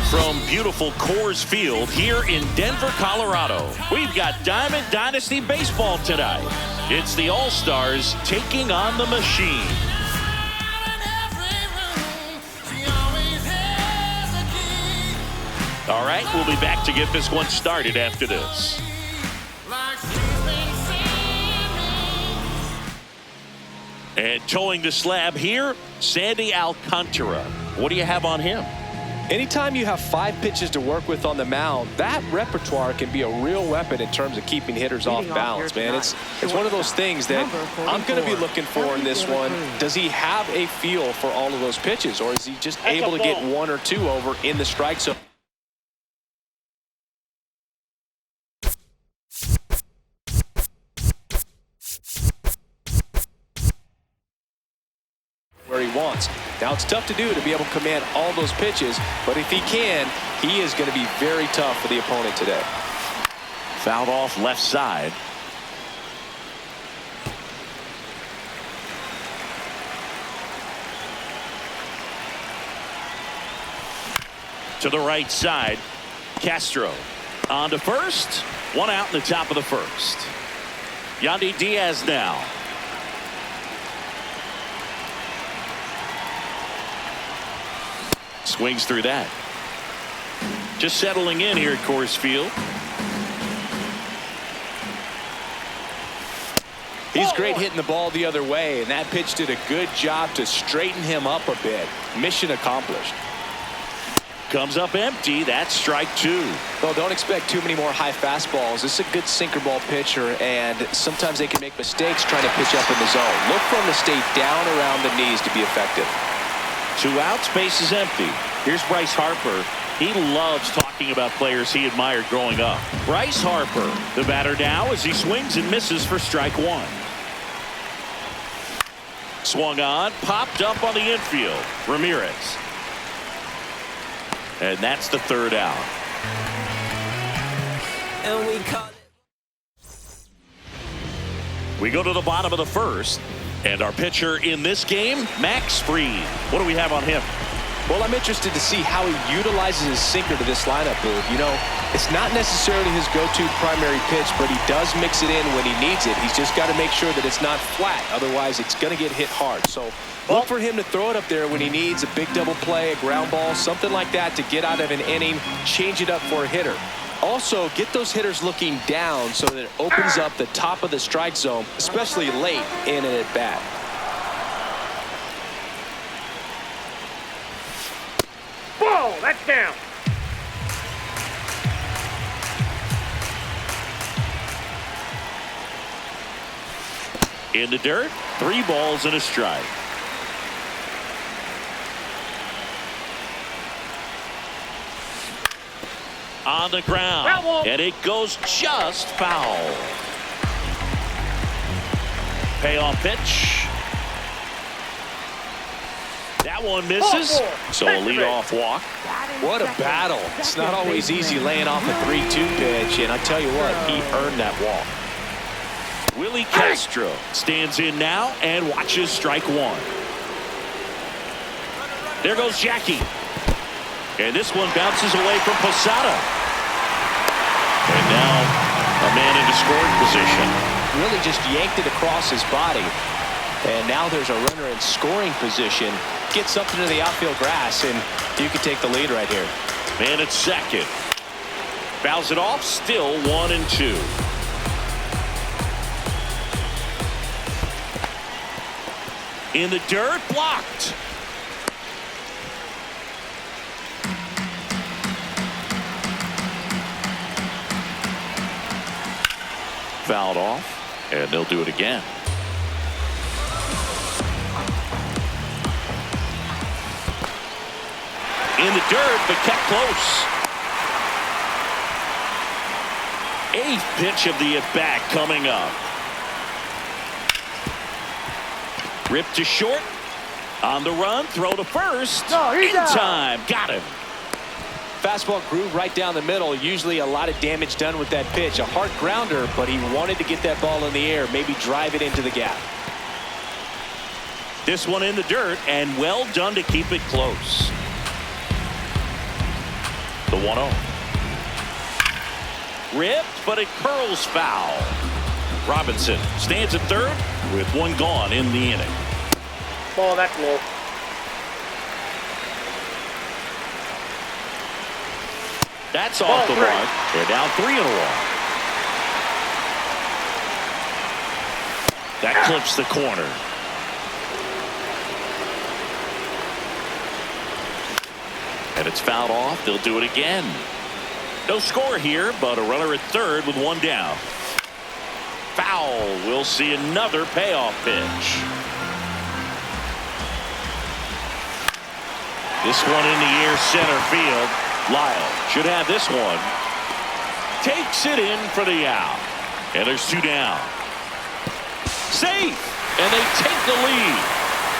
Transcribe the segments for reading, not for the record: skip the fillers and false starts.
Live from beautiful Coors Field here in Denver, Colorado. We've got Diamond Dynasty Baseball tonight. It's the All-Stars taking on the Machine. All right, we'll be back to get this one started after this. And towing the slab here, Sandy Alcantara. What do you have on him? Anytime you have 5 pitches to work with on the mound, that repertoire can be a real weapon in terms of keeping hitters off balance, man. It's one of those things that I'm going to be looking for in this one. Does he have a feel for all of those pitches, or is he just able to get 1 or 2 over in the strike zone? Where he wants. Now it's tough to do to be able to command all those pitches, but if he can, he is going to be very tough for the opponent today. Fouled off left side. To the right side, Castro on to first. 1 out in the top of the first. Yandy Diaz now. Swings through that. Just settling in here at Coors Field. He's great hitting the ball the other way, and that pitch did a good job to straighten him up a bit. Mission accomplished. Comes up empty. That's strike 2. Well, don't expect too many more high fastballs. This is a good sinker ball pitcher, and sometimes they can make mistakes trying to pitch up in the zone. Look for him to stay down around the knees to be effective. 2 outs, base is empty. Here's Bryce Harper. He loves talking about players he admired growing up. Bryce Harper, the batter now as he swings and misses for strike 1. Swung on, popped up on the infield. Ramirez. And that's the 3rd out. And we caught it. We go to the bottom of the first. And our pitcher in this game, Max Fried. What do we have on him? Well, I'm interested to see how he utilizes his sinker to this lineup, Boog. You know, it's not necessarily his go-to primary pitch, but he does mix it in when he needs it. He's just got to make sure that it's not flat. Otherwise, it's going to get hit hard. So look for him to throw it up there when he needs a big double play, a ground ball, something like that to get out of an inning, change it up for a hitter. Also, get those hitters looking down so that it opens up the top of the strike zone, especially late in an at-bat. Ball, that's down. In the dirt, 3 balls and a strike. On the ground, and it goes just foul. Payoff pitch. That one misses, so a leadoff walk. What a battle. It's not always easy laying off a 3-2 pitch, and I tell you what, he earned that walk. Willie Castro stands in now and watches strike 1. There goes Jackie. And this one bounces away from Posada. And now a man into scoring position. Really just yanked it across his body. And now there's a runner in scoring position. Gets up into the outfield grass, and you can take the lead right here. Man at second. Fouls it off, still 1-2. In the dirt, blocked. Fouled off, and they'll do it again. In the dirt, but kept close. 8th pitch of the at-bat coming up. Ripped to short. On the run, throw to first. In time, got him. Fastball groove right down the middle. Usually a lot of damage done with that pitch. A hard grounder, but he wanted to get that ball in the air, maybe drive it into the gap. This one in the dirt, and well done to keep it close. The 1-0. Ripped, but it curls foul. Robinson stands at third with one gone in the inning. Ball, that's low. That's off the mark. They're down 3-1. That clips the corner. And it's fouled off. They'll do it again. No score here, but a runner at third with one down. Foul. We'll see another payoff pitch. This one in the air, center field. Lyle should have this one. Takes it in for the out. And there's two down. Safe. And they take the lead.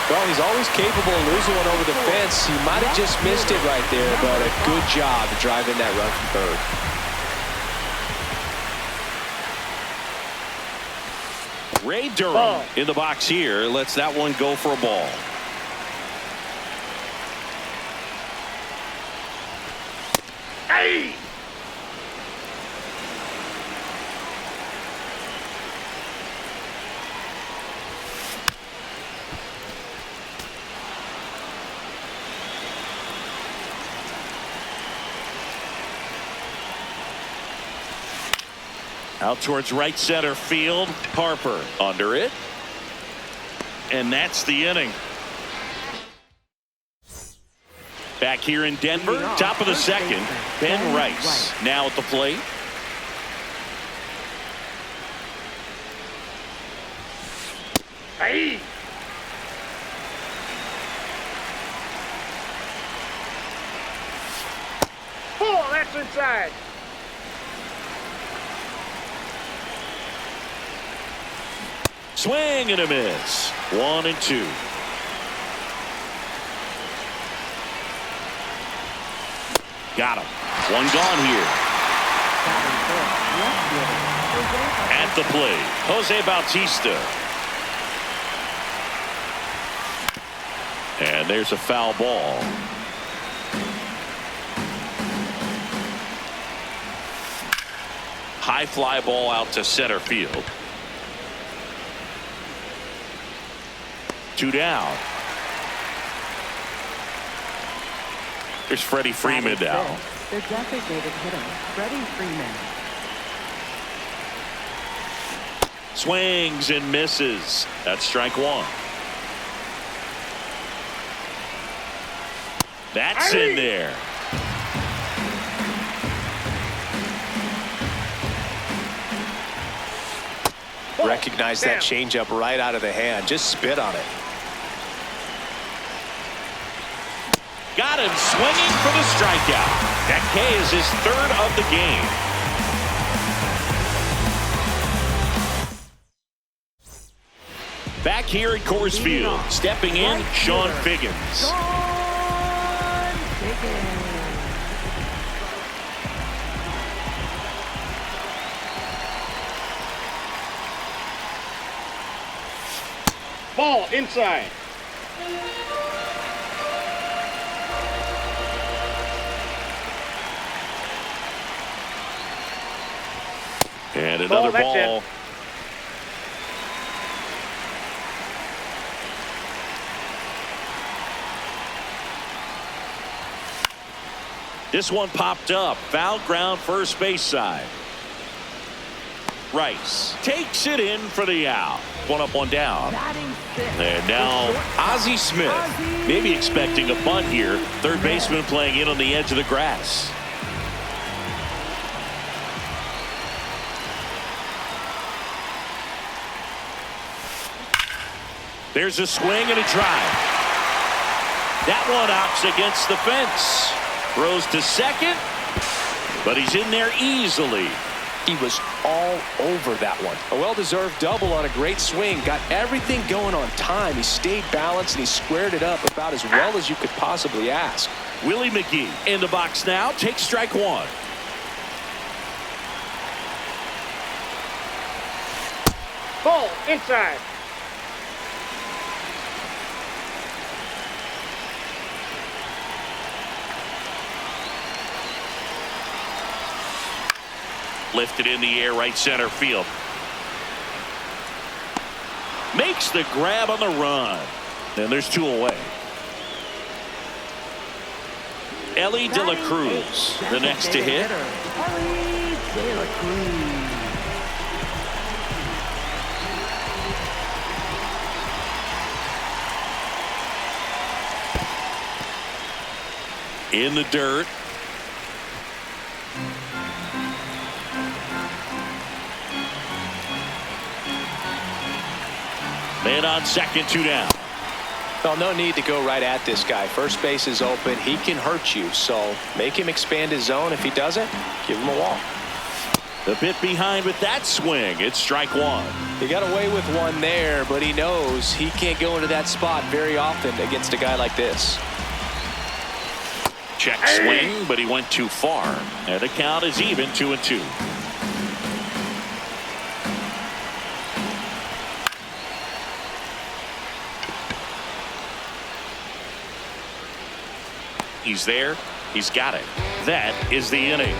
Well, he's always capable of losing one over the fence. He might have just missed it right there, but a good job driving that run from third. Ray Durham in the box here. Lets that one go for a ball. Hey! Out towards right center field. Harper under it. And that's the inning. Back here in Denver, top of the second, Ben Rice now at the plate. Hey! Oh, that's inside. Swing and a miss. 1-2. Got him. One gone here. At the plate, Jose Bautista. And there's a foul ball. High fly ball out to center field. Two down. There's Freddie Freeman now. The designated hitter, Freddie Freeman. Swings and misses. That's strike one. That's in there. Recognize that changeup right out of the hand. Just spit on it. Got him swinging for the strikeout. That K is his third of the game. Back here at Coors Field, stepping in, Sean Figgins. Ball inside. And another ball. This one popped up. Foul ground, first base side. Rice takes it in for the out. One up, one down. And now Ozzie Smith, maybe expecting a bunt here. Third baseman playing in on the edge of the grass. There's a swing and a drive. That one opts against the fence. Throws to second, but he's in there easily. He was all over that one. A well-deserved double on a great swing. Got everything going on time. He stayed balanced and he squared it up about as well as you could possibly ask. Willie McGee in the box now. Takes strike one. Ball inside. Lifted in the air, right center field. Makes the grab on the run. And there's 2 away. Ellie De La Cruz, the next to hit. Ellie De La Cruz. In the dirt. Man on second, 2 down. Well, no need to go right at this guy. First base is open. He can hurt you, so make him expand his zone. If he doesn't, give him a walk. A bit behind with that swing. It's strike 1. He got away with one there, but he knows he can't go into that spot very often against a guy like this. Check swing, but he went too far. And the count is even, 2-2. He's there. He's got it. That is the inning.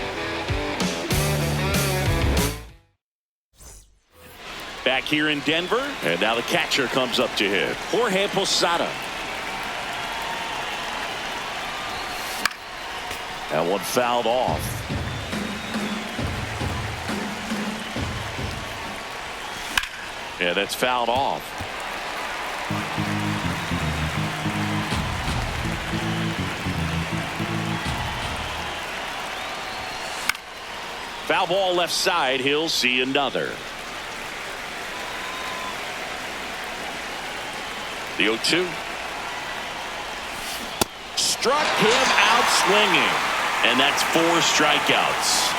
Back here in Denver, and now the catcher comes up to hit. Jorge Posada. That one fouled off. Yeah, that's fouled off. Foul ball left side. He'll see another. The 0-2. Struck him out swinging. And that's 4 strikeouts.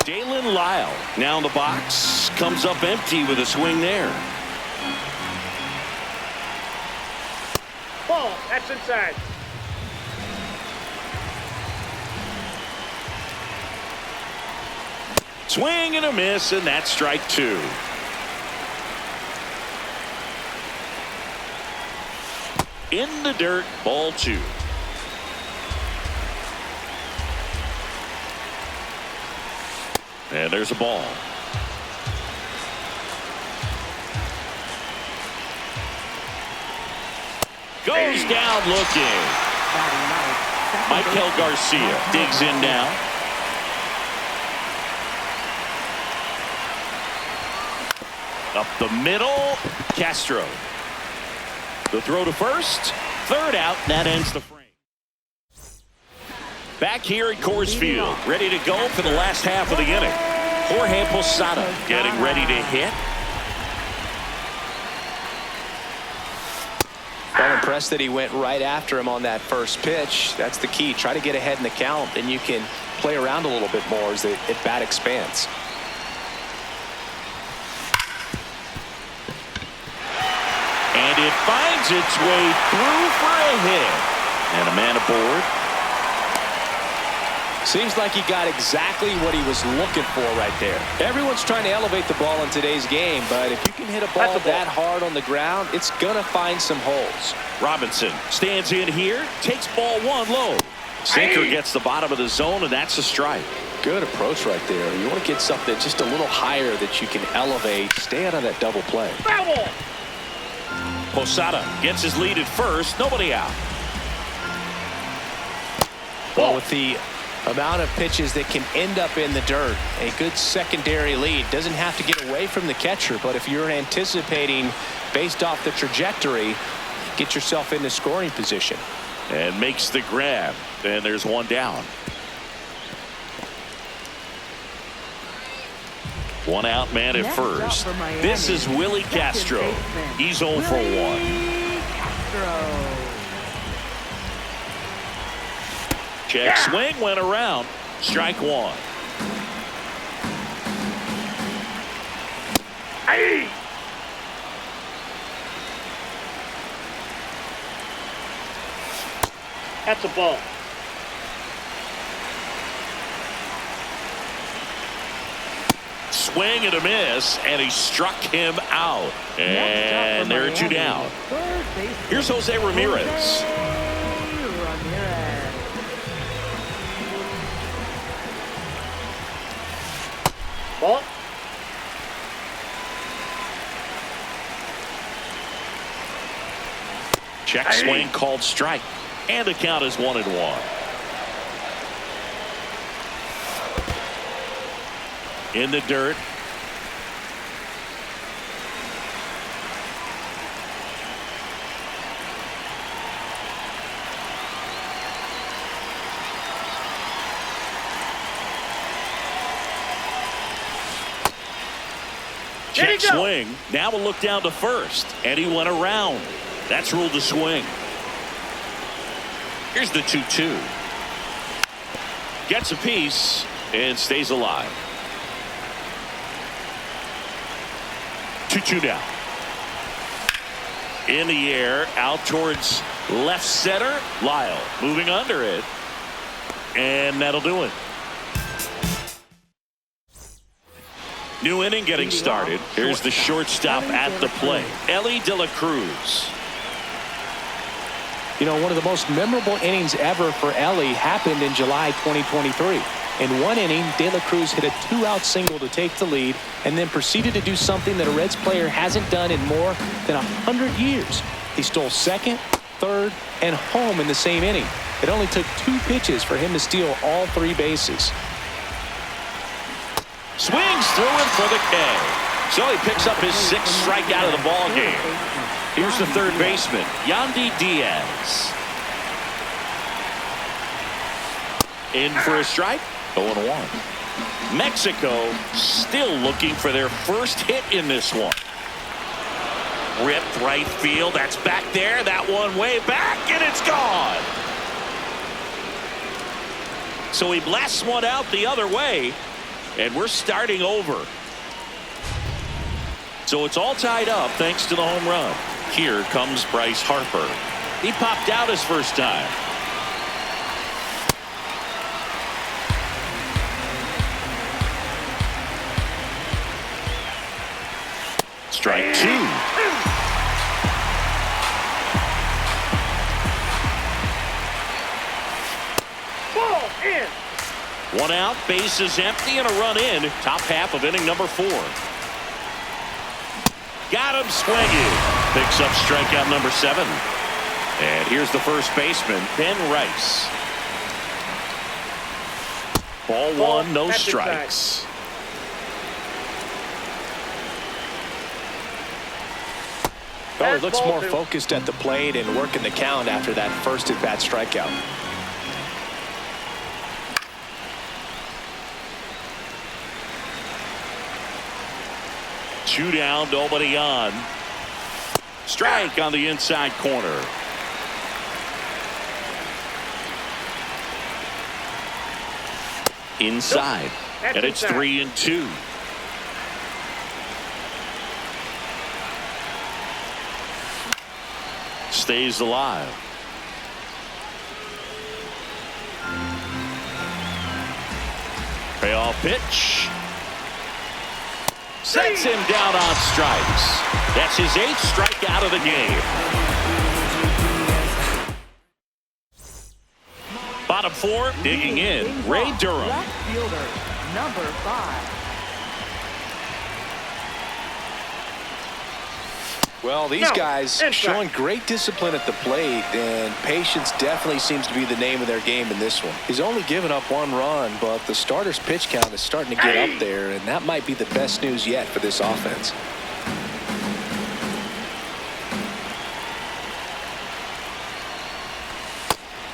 Dalen Lyle now in the box. Comes up empty with a swing there. Ball, that's inside. Swing and a miss, and that's strike 2. In the dirt, ball 2. And there's a ball. Goes down looking. Michael Garcia digs in now. Up the middle, Castro. The throw to first, third out, that ends the frame. Back here at Coors Field, ready to go for the last half of the inning. Jorge Posada getting ready to hit. I'm impressed that he went right after him on that first pitch. That's the key. Try to get ahead in the count, then you can play around a little bit more as the at-bat expands. And it finds its way through for a hit. And a man aboard. Seems like he got exactly what he was looking for right there. Everyone's trying to elevate the ball in today's game, but if you can hit a ball that hard on the ground, it's going to find some holes. Robinson stands in here, takes ball 1 low. Sinker gets the bottom of the zone, and that's a strike. Good approach right there. You want to get something just a little higher that you can elevate. Stay out of that double play. Foul. Posada gets his lead at first, nobody out. Well, with the amount of pitches that can end up in the dirt, a good secondary lead. Doesn't have to get away from the catcher, but if you're anticipating based off the trajectory, get yourself into scoring position. And makes the grab, and there's 1 down. 1 out, man at first. This is Willie Castro. He's 0 for 1. Check swing, went around. Strike 1. Hey. That's a ball. Swing and a miss, and he struck him out. And there are 2 down. Here's Jose Ramirez. Ball. Check swing called strike. And the count is 1-1. In the dirt. Check swing. Now we'll look down to first. And he went around. That's ruled a swing. Here's the 2-2. Gets a piece and stays alive. 2-2 now. In the air, out towards left center. Lyle moving under it. And that'll do it. New inning getting started. Here's the shortstop at the plate, Ellie De La Cruz. You know, one of the most memorable innings ever for Ellie happened in July 2023. In one inning, De La Cruz hit a 2-out single to take the lead and then proceeded to do something that a Reds player hasn't done in more than 100 years. He stole second, third, and home in the same inning. It only took 2 pitches for him to steal all 3 bases. Swings through him for the K. So he picks up his 6th strikeout of the ball game. Here's the third baseman, Yandy Diaz. In for a strike, 0-1. Mexico still looking for their first hit in this one. Ripped right field, that's back there, that one way back, and it's gone. So he blasts one out the other way, and we're starting over. So it's all tied up thanks to the home run. Here comes Bryce Harper. He popped out his first time. Strike 2. Ball in. 1 out, bases empty, and a run in. Top half of inning number 4. Got him swinging. Picks up strikeout number 7. And here's the first baseman, Ben Rice. Ball 1, no strikes. Well, he looks more focused at the plate and working the count after that first at-bat strikeout. Two down, nobody on. Strike on the inside corner. Inside. And it's 3-2. Stays alive. Payoff pitch. Sets him down on strikes. That's his 8th strikeout of the game. Bottom 4, digging in, Ray Durham. Left fielder, number 5. Well, these guys showing great discipline at the plate, and patience definitely seems to be the name of their game in this one. He's only given up 1 run, but the starter's pitch count is starting to get up there, and that might be the best news yet for this offense.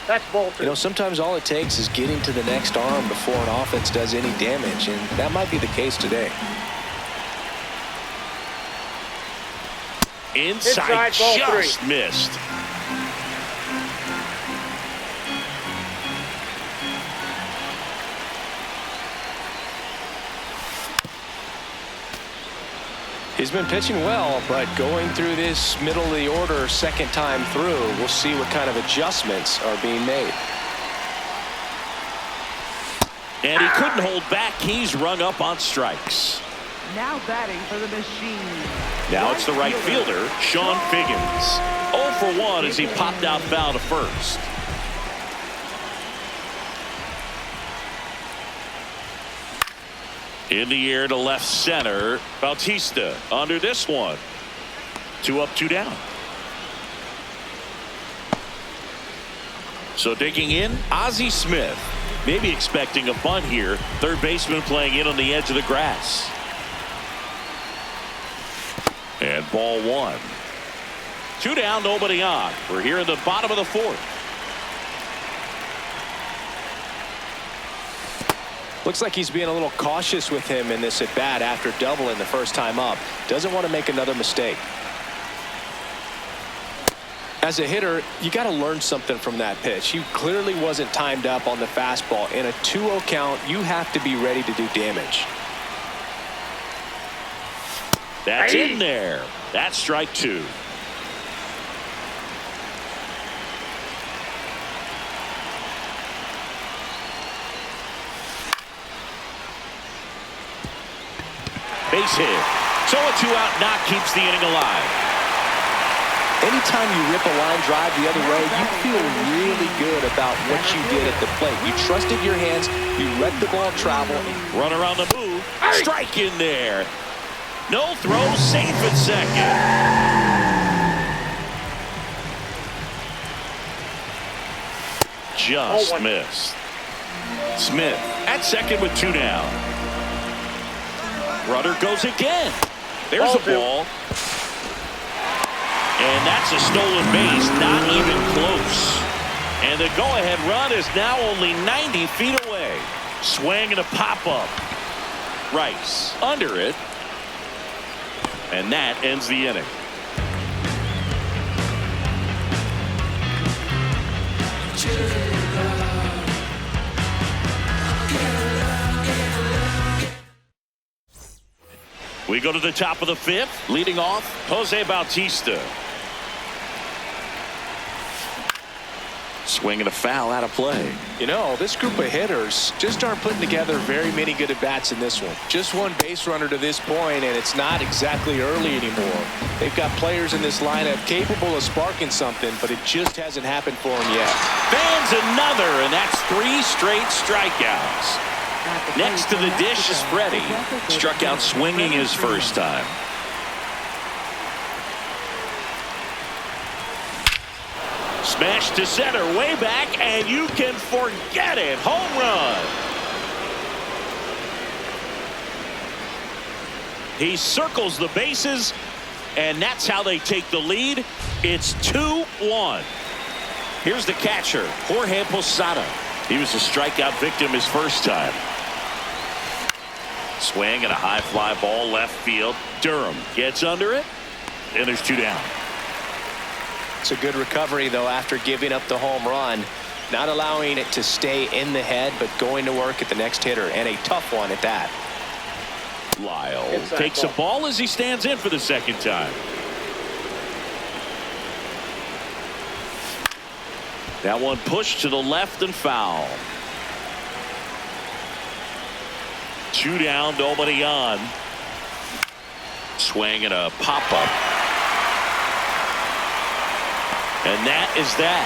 That's ball 2. You know, sometimes all it takes is getting to the next arm before an offense does any damage, and that might be the case today. Inside ball just 3. missed. He's been pitching well, but going through this middle of the order second time through, we'll see what kind of adjustments are being made. And he couldn't hold back. He's rung up on strikes. Now batting for the machine. Now it's the right fielder, Sean Figgins. 0 for 1 as he popped out foul to first. In the air to left center. Bautista under this one. 2 up, 2 down. So digging in, Ozzie Smith. Maybe expecting a bunt here. Third baseman playing in on the edge of the grass. And ball 1. 2 down, nobody on. We're here in the bottom of the 4th. Looks like he's being a little cautious with him in this at bat after doubling the first time up. Doesn't want to make another mistake. As a hitter, you got to learn something from that pitch. He clearly wasn't timed up on the fastball. In a 2-0 count, you have to be ready to do damage. That's in there. That's strike 2. Base hit. So a 2-out knock keeps the inning alive. Anytime you rip a line drive the other way, you feel really good about what you did at the plate. You trusted your hands. You let the ball travel. Run around the move. Strike in there. No throw, safe at second. Just missed. Smith at second with 2 down. Runner goes again. There's the ball. And that's a stolen base, not even close. And the go-ahead run is now only 90 feet away. Swing and a pop-up. Rice under it. And that ends the inning. We go to the top of the 5th. Leading off, Jose Bautista. Swing and a foul out of play. You know, this group of hitters just aren't putting together very many good at-bats in this one. Just one base runner to this point, and it's not exactly early anymore. They've got players in this lineup capable of sparking something, but it just hasn't happened for them yet. Fans another, and that's 3 straight strikeouts. Next to the dish is Freddie. Struck out swinging his first time. Smash to center, way back, and you can forget it. Home run. He circles the bases, and that's how they take the lead. It's 2-1. Here's the catcher, Jorge Posada. He was a strikeout victim his first time. Swing and a high fly ball left field. Durham gets under it, and there's 2 down. It's a good recovery, though, after giving up the home run. Not allowing it to stay in the head, but going to work at the next hitter, and a tough one at that. Lyle takes a ball as he stands in for the second time. That one pushed to the left and foul. 2 down, nobody on. Swing and a pop-up. And that is that.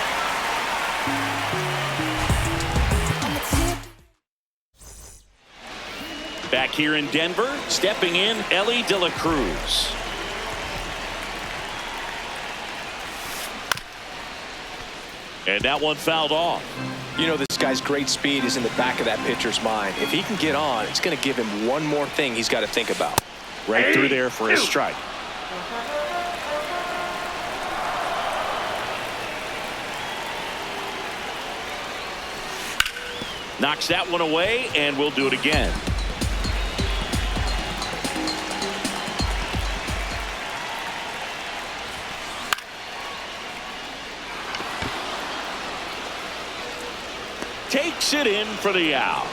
Back here in Denver, stepping in, Ellie De La Cruz. And that one fouled off. You know, this guy's great speed is in the back of that pitcher's mind. If he can get on, it's going to give him one more thing he's got to think about. Right through there for a strike. Knocks that one away, and we'll do it again. Takes it in for the out.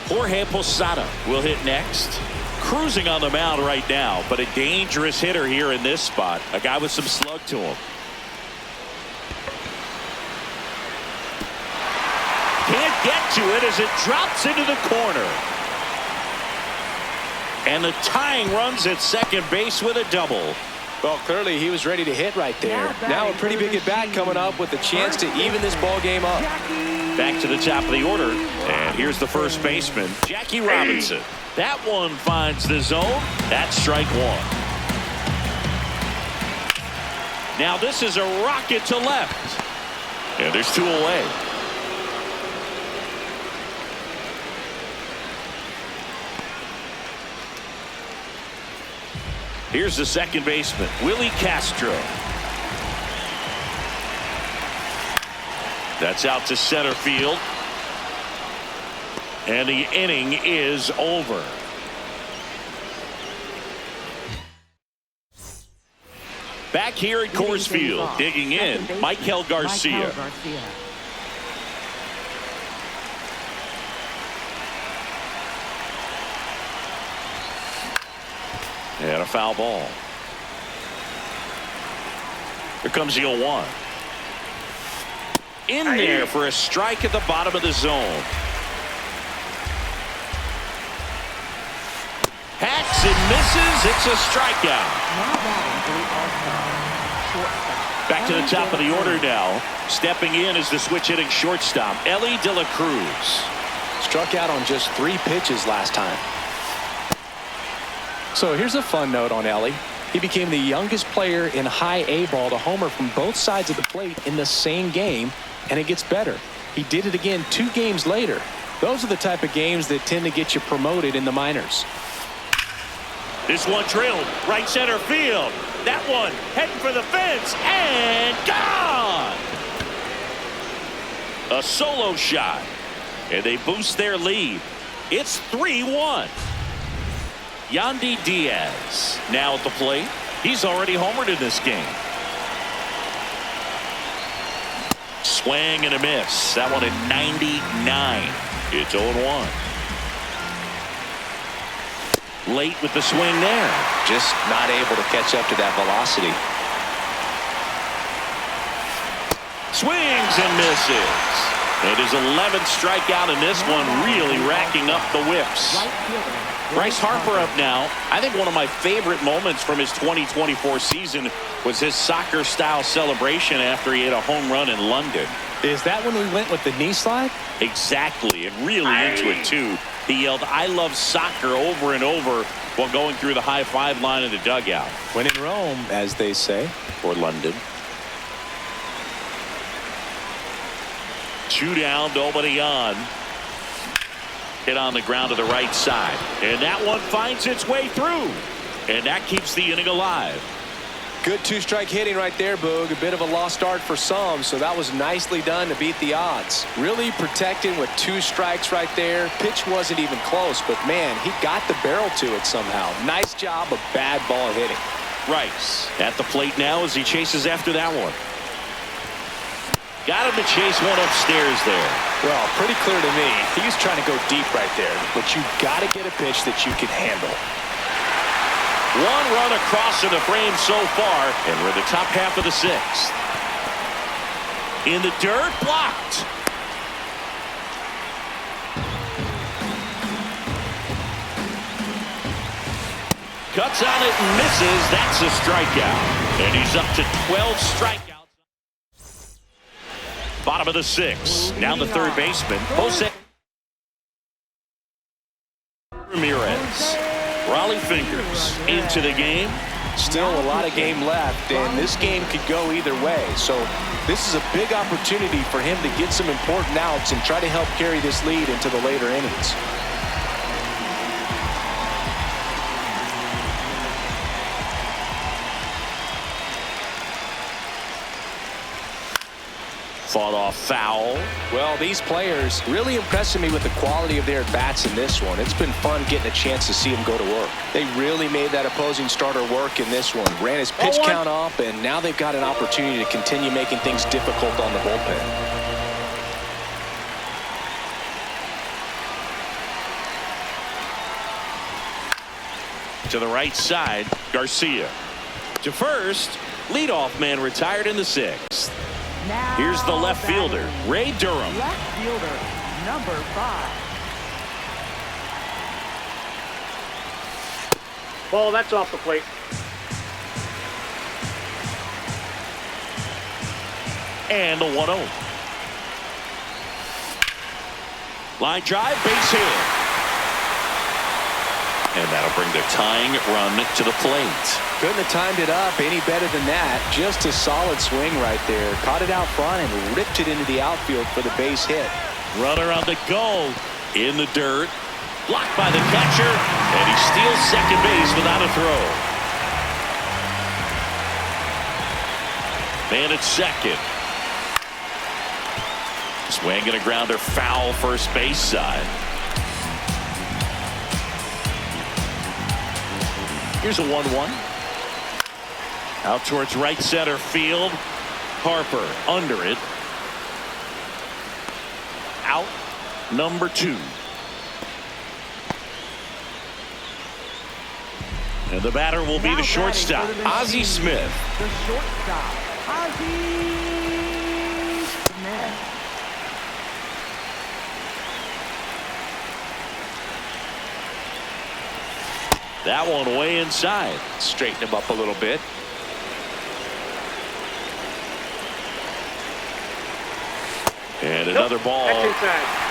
Jorge Posada will hit next. Cruising on the mound right now, but a dangerous hitter here in this spot. A guy with some slug to him. Can't get to it as it drops into the corner. And the tying runs at second base with a double. Well, clearly he was ready to hit right there. Now a pretty big at bat coming up with a chance to even this ball game up. Back to the top of the order. And here's the first baseman, Jackie Robinson. That one finds the zone. That's strike one. Now this is a rocket to left. And there's two away. Here's the second baseman, Willie Castro. That's out to center field. And the inning is over. Back here at Coors Field, digging in, Michael Garcia. And a foul ball. Here comes the 0-1. In there for a strike at the bottom of the zone. Hacks and misses. It's a strikeout. Back to the top of the order now. Stepping in is the switch hitting shortstop, Ellie De La Cruz. Struck out on just 3 pitches last time. So here's a fun note on Ellie. He became the youngest player in high A ball to homer from both sides of the plate in the same game, and it gets better. He did it again 2 games later. Those are the type of games that tend to get you promoted in the minors. This one drilled right center field. That one heading for the fence and gone. A solo shot, and they boost their lead. It's 3-1. Yandy Diaz now at the plate. He's already homered in this game. Swing and a miss. That one at 99. It's 0-1. Late with the swing there. Just not able to catch up to that velocity. Swings and misses. It is 11th strikeout in this one, really racking up the whips. Bryce Harper up now. I think one of my favorite moments from his 2024 season was his soccer-style celebration after he hit a home run in London. Is that when we went with the knee slide? Exactly, and really into it, too. He yelled, "I love soccer," over and over while going through the high-five line in the dugout. When in Rome, as they say. Or London. 2 down, nobody on. Hit on the ground to the right side. And that one finds its way through. And that keeps the inning alive. Good 2-strike hitting right there, Boog. A bit of a lost start for some, so that was nicely done to beat the odds. Really protecting with 2 strikes right there. Pitch wasn't even close, but man, he got the barrel to it somehow. Nice job of bad ball hitting. Rice at the plate now as he chases after that one. Got him to chase one upstairs there. Well, pretty clear to me. He's trying to go deep right there, but you got to get a pitch that you can handle. 1 run across in the frame so far, and we're in the top half of the 6th. In the dirt, blocked. Cuts on it and misses. That's a strikeout. And he's up to 12 strikeouts. Bottom of the 6th. Now the third baseman, Jose Ramirez. Raleigh fingers into the game. Still a lot of game left, and this game could go either way. So this is a big opportunity for him to get some important outs and try to help carry this lead into the later innings. Fought off foul. Well, these players really impressing me with the quality of their at-bats in this one. It's been fun getting a chance to see them go to work. They really made that opposing starter work in this one. Ran his pitch count up, and now they've got an opportunity to continue making things difficult on the bullpen. To the right side, Garcia. To first, leadoff man retired in the 6th. Now Here's the left fielder, Ray Durham. Left fielder, number 5. Ball, that's off the plate. And the 1-0. Line drive, base hit. And that'll bring the tying run to the plate. Couldn't have timed it up any better than that. Just a solid swing right there. Caught it out front and ripped it into the outfield for the base hit. Runner on the go. In the dirt. Blocked by the catcher. And he steals second base without a throw. Man at second. Swing and a grounder foul first base side. Here's a 1-1. Out towards right center field. Harper under it. Out. Number 2. And the batter will be the shortstop, Ozzie Smith. The shortstop, Ozzie Smith. That one way inside. Straighten him up a little bit. And another ball. That's inside.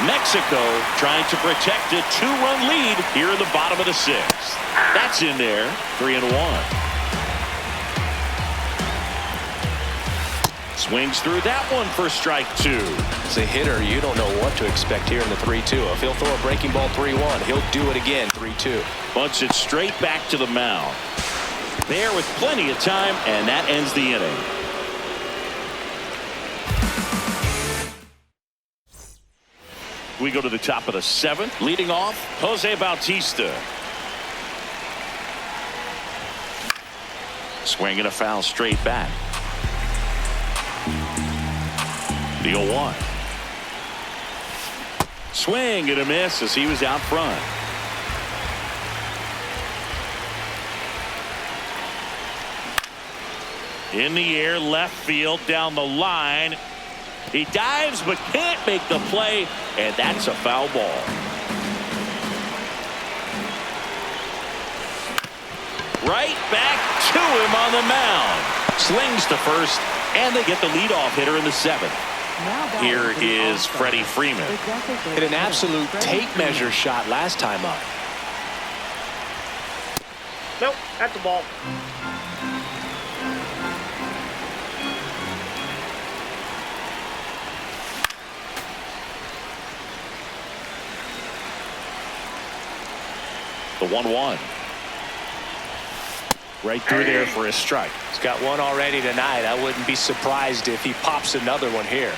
Mexico trying to protect a 2-run lead here in the bottom of the 6th. That's in there. 3-1. Swings through that one for strike 2. As a hitter, you don't know what to expect here in the 3-2. If he'll throw a breaking ball 3-1, he'll do it again 3-2. Bunts it straight back to the mound. There with plenty of time, and that ends the inning. We go to the top of the 7th. Leading off, Jose Bautista. Swinging a foul straight back. The 0-1. Swing and a miss as he was out front. In the air, left field, down the line. He dives but can't make the play, and that's a foul ball. Right back to him on the mound. Slings to first, and they get the leadoff hitter in the 7th. Here is Freddie Freeman. Hit an absolute tape measure shot last time up. Nope, that's a ball. The 1-1. Right through there for a strike. He's got one already tonight. I wouldn't be surprised if he pops another one here.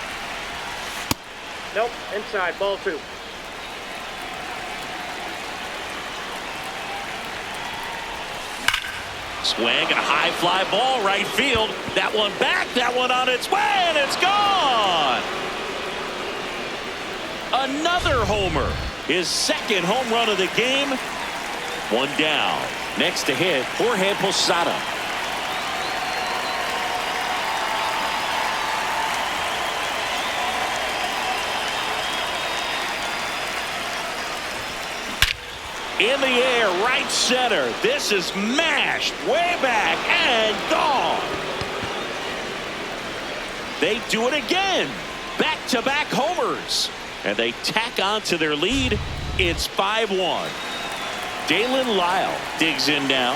Nope, inside, ball 2. Swing and a high fly ball right field. That one back, that one on its way, and it's gone. Another homer. His second home run of the game. One down. Next to hit, Jorge Posada. In the air, right center. This is mashed way back and gone. They do it again. Back-to-back homers. And they tack on to their lead. It's 5-1. Dalen Lyle digs in now.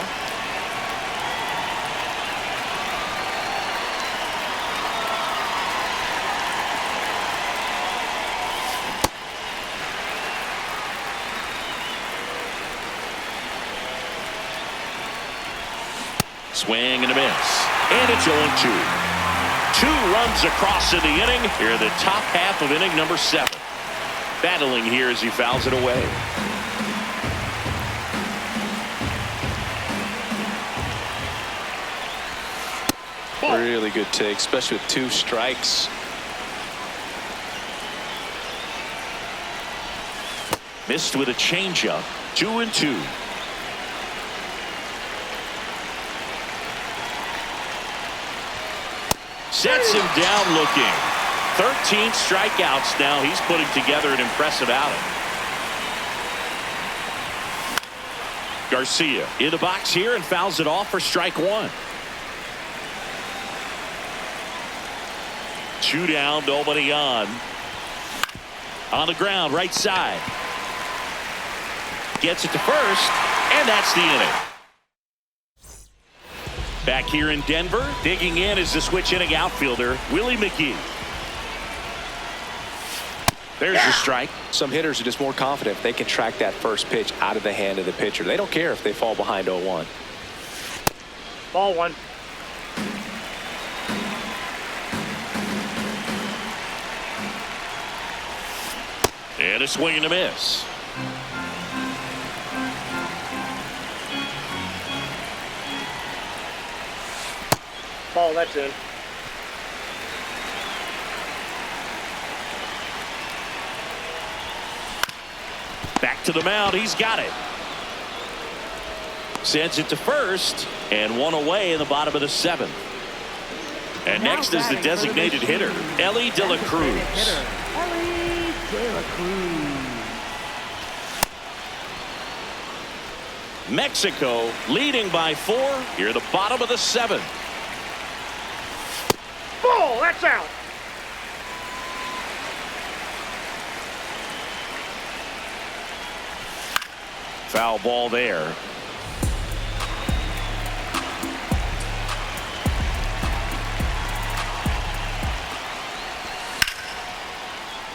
Swing and a miss. And it's 0-2. 2 runs across in the inning. Here in the top half of inning number 7. Battling here as he fouls it away. Really good take, especially with 2 strikes. Missed with a changeup. 2-2. Sets him down looking. 13 strikeouts now. He's putting together an impressive outing. Garcia in the box here and fouls it off for strike 1. 2 down, nobody on. On the ground, right side. Gets it to first, and that's the inning. Back here in Denver, digging in is the switch inning outfielder, Willie McGee. There's your strike. Some hitters are just more confident if they can track that first pitch out of the hand of the pitcher. They don't care if they fall behind 0-1. Ball one. And a swing and a miss. Ball, that's in. Back to the mound. He's got it. Sends it to first, and one away in the bottom of the 7th. And Now next is the batting designated for the hitter, Machines. Ellie De La Cruz. Ellie De La Cruz. Mexico leading by 4 here at the bottom of the 7th. Ball, that's out. Foul ball there.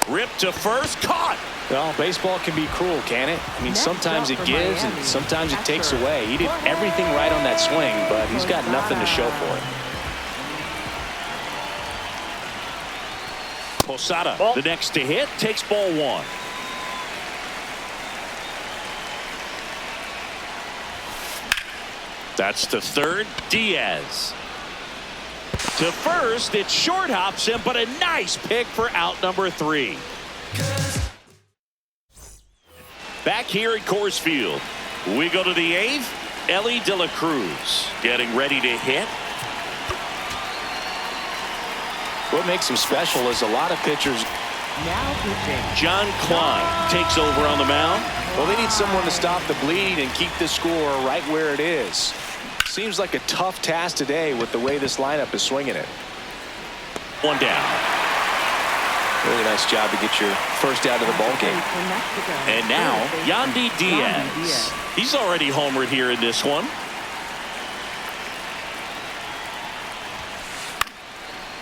Ripped to first, caught. Well, baseball can be cruel, can it? I mean, Next sometimes up it for gives and Miami, sometimes it takes catcher, away. He did everything right on that swing, but he's got nothing to show for it. Posada, Ball. the next to hit, takes ball 1. That's to third, Diaz. To first, it short hops him, but a nice pick for out number 3. Back here at Coors Field, we go to the 8th. Ellie De La Cruz getting ready to hit. What makes him special is a lot of pitchers, Now pitching. John Klein takes over on the mound. well, they need someone to stop the bleed and keep the score right where it is. Seems like a tough task today with the way this lineup is swinging it. 1 down. Really nice job to get your first out of the ball game. For Mexico. And now, Third Yandy baseman, Yandy Diaz. He's already homered here in this one.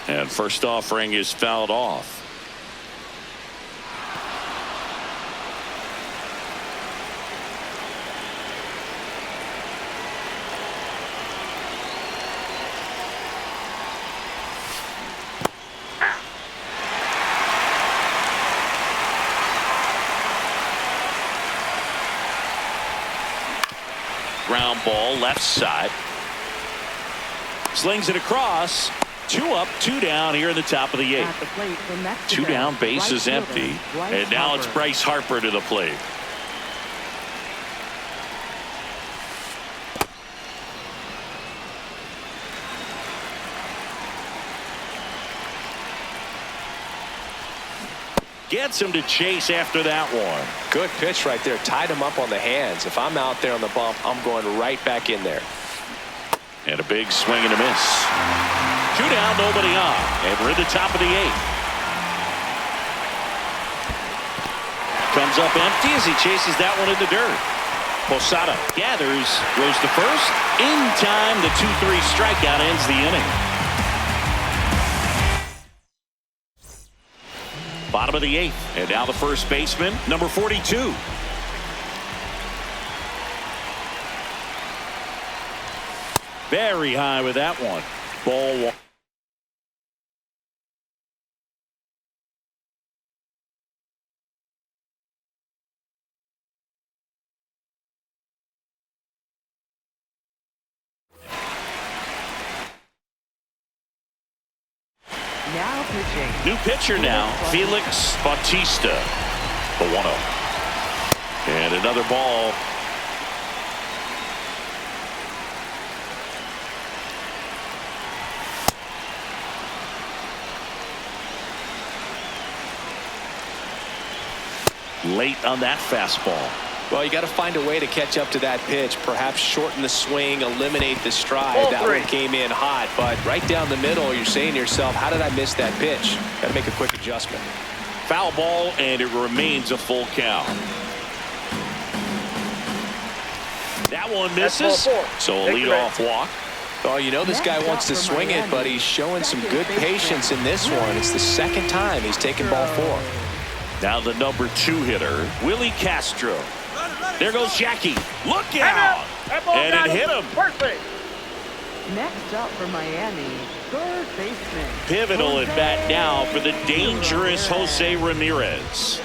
And first offering is fouled off. Ground ball left side. Slings it across. 2 up, 2 down here in the top of the 8th. At the plate for Mexico, 2 down, base right is fielder, empty. Bryce And now it's Harper. Bryce Harper to the plate. Gets him to chase after that one. Good pitch right there. Tied him up on the hands. If I'm out there on the bump, I'm going right back in there. And a big swing and a miss. 2 down, nobody on. And we're in the top of the 8th. Comes up empty as he chases that one in the dirt. Posada gathers, goes to first. In time, the 2-3 strikeout ends the inning. Bottom of the 8th. And now the first baseman, number 42. Very high with that one. Ball 1. Now pitching. New pitcher now, Felix Bautista. The 1-0. And another ball. Late on that fastball. Well, you got to find a way to catch up to that pitch. Perhaps shorten the swing, eliminate the stride. Ball That 3. one came in hot, but right down the middle, you're saying to yourself, how did I miss that pitch? Got to make a quick adjustment. Foul ball, and it remains a full count. That one misses, so a leadoff walk. Oh, you know this guy wants to swing it, but he's showing some good patience in this one. It's the second time he's taken ball 4. Now the number 2 hitter, Willie Castro. There goes Jackie. Look out! And it hit him. Perfect. Next up for Miami, third baseman. Pivotal at bat now for the dangerous Jose Ramirez.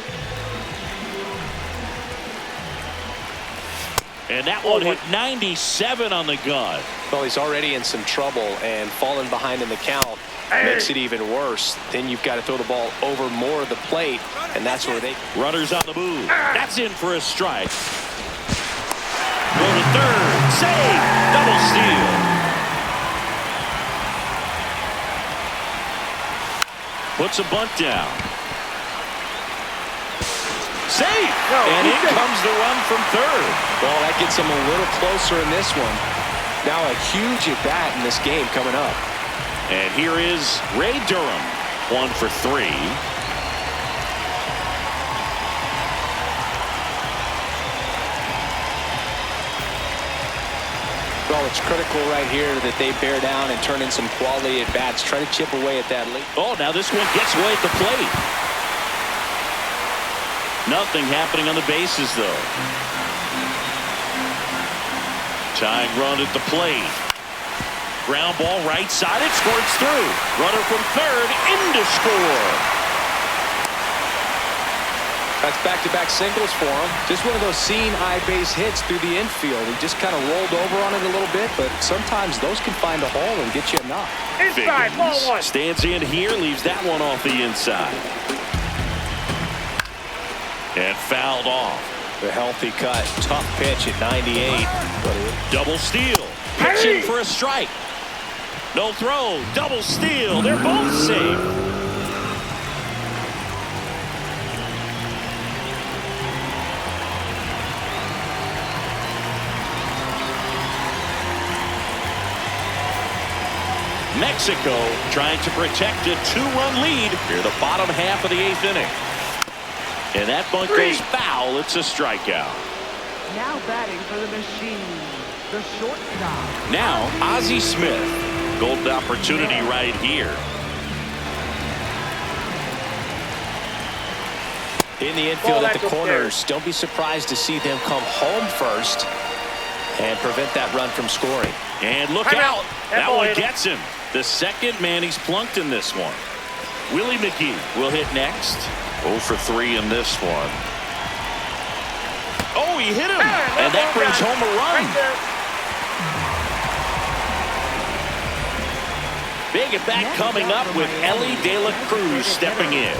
And that one hit 97 on the gun. Well, he's already in some trouble, and falling behind in the count makes it even worse. Then you've got to throw the ball over more of the plate, and that's where they... Runners on the move. That's in for a strike. Go to third. Save. Double steal. Puts a bunt down. Safe. And in comes the run from third. Well, that gets him a little closer in this one. Now a huge at bat in this game coming up. And here is Ray Durham, 1 for 3. Well, it's critical right here that they bear down and turn in some quality at bats. Try to chip away at that lead. Oh, now this one gets away at the plate. Nothing happening on the bases, though. Tying run at the plate. Ground ball right side. It squirts through. Runner from third in to score. That's back-to-back singles for him. Just one of those seeing-eye base hits through the infield. He just kind of rolled over on it a little bit, but sometimes those can find a hole and get you a knock. Inside, ball 1. Stands in here, leaves that one off the inside. And fouled off. The healthy cut. Tough pitch at 98. Double steal. Pitching for a strike. No throw. Double steal. They're both safe. Mexico trying to protect a 2-run lead near the bottom half of the 8th inning. And that bunt goes foul. It's a strikeout. Now batting for the machine, the shortstop. Now Ozzie Smith. Golden opportunity right here. In the infield at the corners. Don't be surprised to see them come home first and prevent that run from scoring. And look out. That one gets him. The second man he's plunked in this one. Willie McGee will hit next. 0 for 3 in this one. Oh, he hit him. And that brings home a run. Big at bat coming up with Ellie De La Cruz stepping in.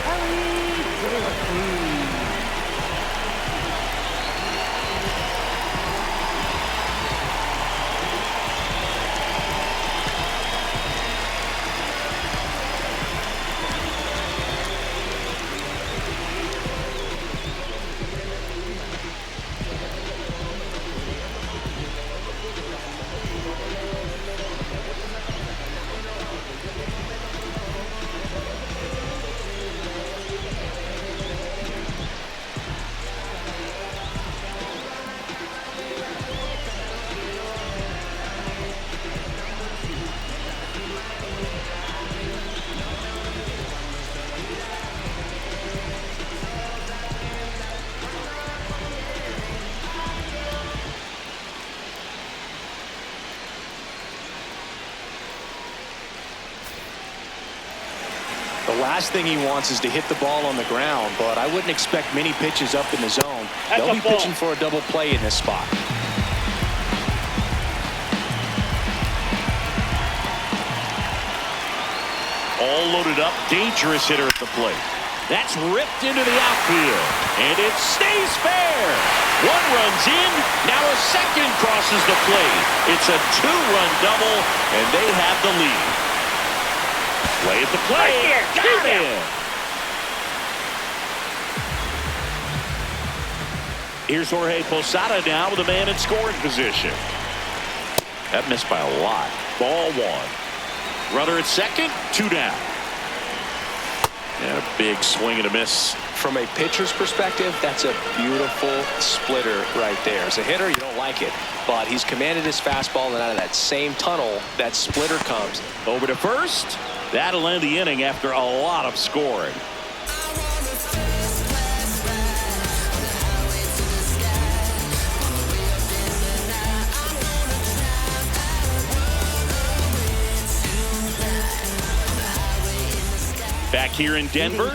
The last thing he wants is to hit the ball on the ground, but I wouldn't expect many pitches up in the zone. They'll be pitching for a double play in this spot. All loaded up, dangerous hitter at the plate. That's ripped into the outfield, and it stays fair. One runs in, now a second crosses the plate. It's a 2-run double, and they have the lead. Play at the plate, got him. Here's Jorge Posada now with a man in scoring position. That missed by a lot. Ball 1. Runner at second, 2 down. And a big swing and a miss. From a pitcher's perspective, that's a beautiful splitter right there. As a hitter, you don't like it, but he's commanded his fastball, and out of that same tunnel, that splitter comes. Over to first. That'll end the inning after a lot of scoring. Back here in Denver,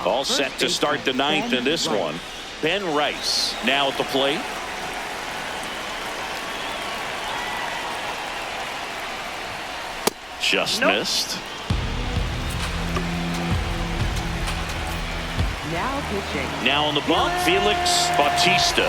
all set to start the ninth in this one. Ben Rice now at the plate. Just missed. Now pitching. Now on the bump, Felix Bautista.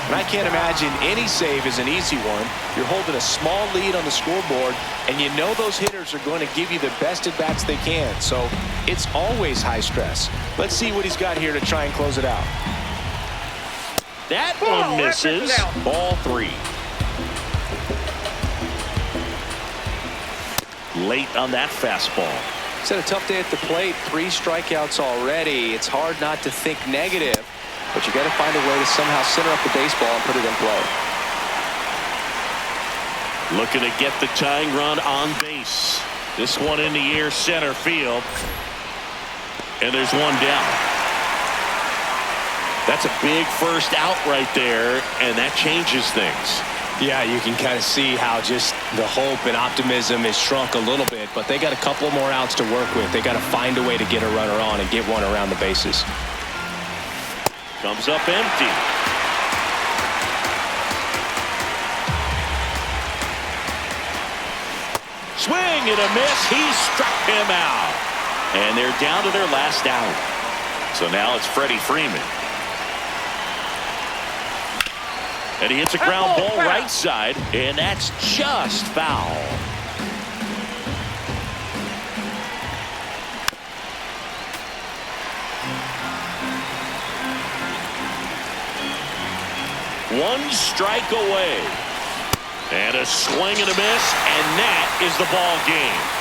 And I can't imagine any save is an easy one. You're holding a small lead on the scoreboard, and you know those hitters are going to give you the best at bats they can. So it's always high stress. Let's see what he's got here to try and close it out. That one misses. Ball 3. Late on that fastball. He's had a tough day at the plate. 3 strikeouts already. It's hard not to think negative, but you got to find a way to somehow center up the baseball and put it in play. Looking to get the tying run on base. This one in the air, center field. And there's one down. That's a big first out right there, and that changes things. Yeah, you can kind of see how just the hope and optimism is shrunk a little bit, but they got a couple more outs to work with. They got to find a way to get a runner on and get one around the bases. Comes up empty. Swing and a miss. He struck him out. And they're down to their last out. So now it's Freddie Freeman. And he hits a ground ball right side, and that's just foul. One strike away. And a swing and a miss, and that is the ball game.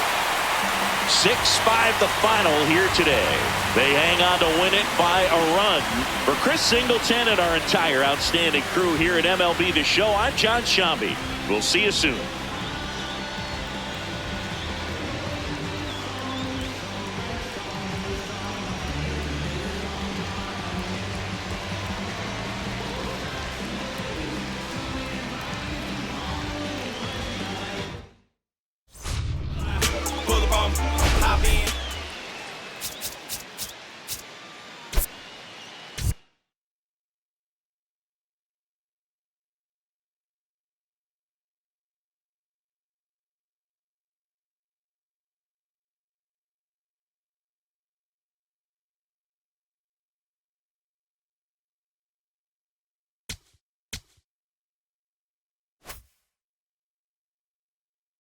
6-5 the final here today. They hang on to win it by a run. For Chris Singleton and our entire outstanding crew here at MLB The Show, I'm John Shambi. We'll see you soon.